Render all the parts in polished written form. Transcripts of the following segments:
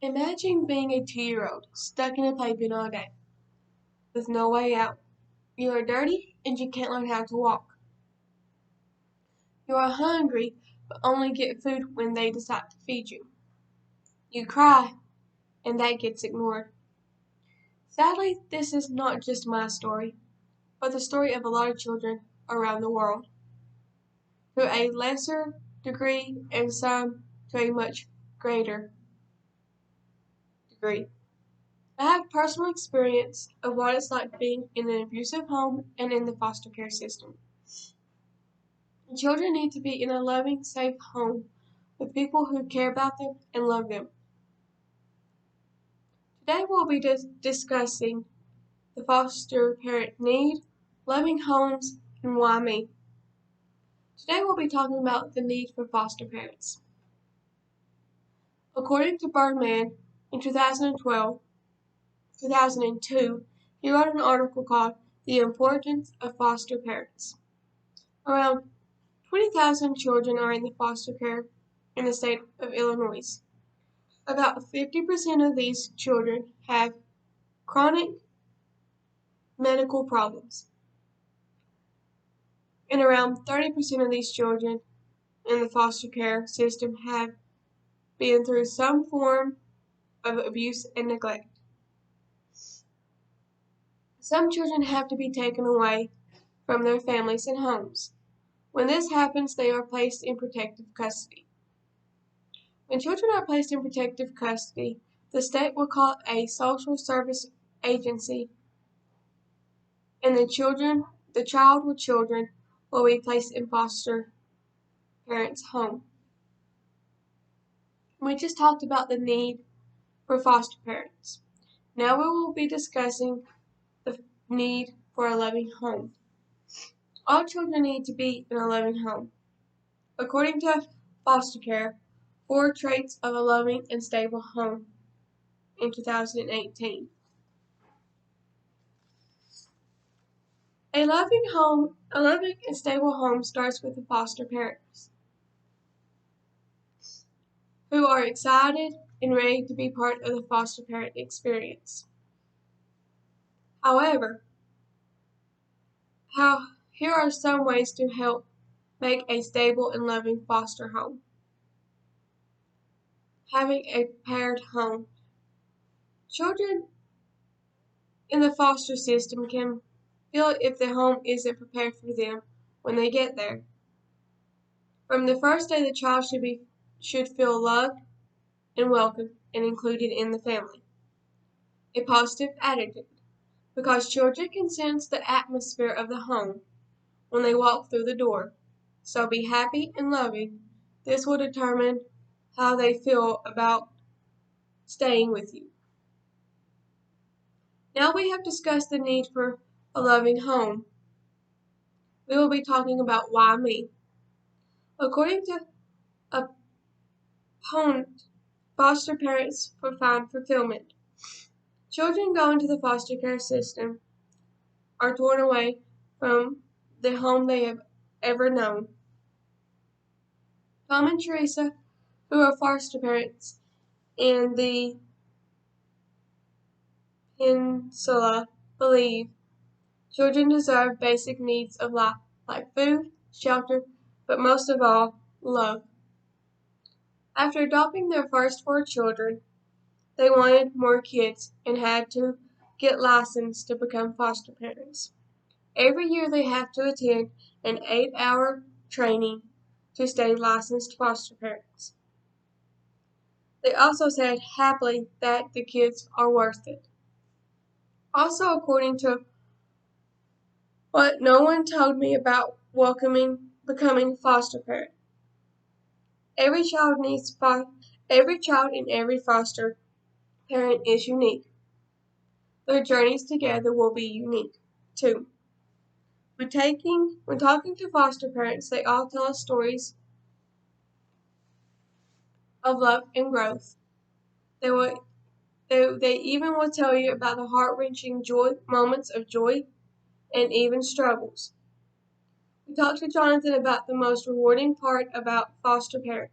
Imagine being a 2-year-old stuck in a playpen all day, with no way out. You are dirty and you can't learn how to walk. You are hungry but only get food when they decide to feed you. You cry and that gets ignored. Sadly, this is not just my story, but the story of a lot of children around the world, to a lesser degree and some to a much greater degree. I have personal experience of what it's like being in an abusive home and in the foster care system. Children need to be in a loving, safe home with people who care about them and love them. Today we'll be discussing the foster parent need, loving homes, and why me. Today we'll be talking about the need for foster parents. According to Birdman, in 2002, he wrote an article called The Importance of Foster Parents. Around 20,000 children are in the foster care in the state of Illinois. About 50% of these children have chronic medical problems, and around 30% of these children in the foster care system have been through some form of abuse and neglect. Some children have to be taken away from their families and homes. When this happens, they are placed in protective custody. When children are placed in protective custody, the state will call a social service agency, and the child or children will be placed in foster parents' home. We just talked about the need for foster parents. Now we will be discussing the need for a loving home. All children need to be in a loving home. According to foster care, 4 traits of a loving and stable home in 2018. A loving and stable home starts with the foster parents, who are excited and ready to be part of the foster parent experience. However, here are some ways to help make a stable and loving foster home. Having a paired home. Children in the foster system can feel if the home isn't prepared for them when they get there. From the first day, the child should feel loved and welcome and included in the family. A positive attitude, because children can sense the atmosphere of the home when they walk through the door. So be happy and loving. This will determine how they feel about staying with you. Now we have discussed the need for a loving home. We will be talking about why me. According to opponent, foster parents find fulfillment. Children going to the foster care system are torn away from the home they have ever known. Tom and Teresa, who are foster parents in the peninsula, believe children deserve basic needs of life, like food, shelter, but most of all, love. After adopting their first 4 children, they wanted more kids and had to get licensed to become foster parents. Every year they have to attend an 8-hour training to stay licensed foster parents. They also said happily that the kids are worth it. Also, according to what no one told me about becoming a foster parent, every child in every foster parent is unique. Their journeys together will be unique, too. When talking to foster parents, they all tell us stories of love and growth. They even will tell you about the heart-wrenching moments of joy and even struggles. We talked to Jonathan about the most rewarding part about foster parent.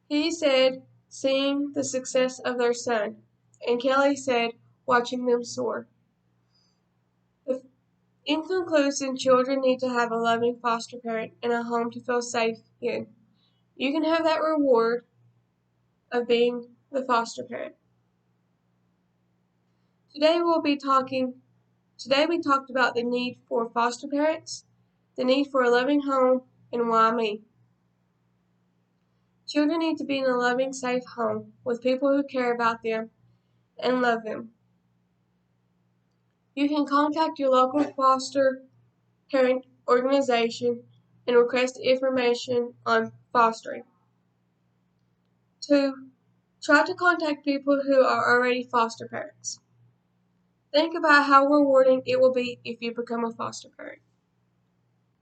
He said seeing the success of their son, and Kelly said, watching them soar. In conclusion, children need to have a loving foster parent and a home to feel safe in. You can have that reward of being the foster parent. Today we talked about the need for foster parents, the need for a loving home, and why me. Children need to be in a loving, safe home with people who care about them and love them. You can contact your local foster parent organization and request information on fostering. 2. Try to contact people who are already foster parents. Think about how rewarding it will be if you become a foster parent.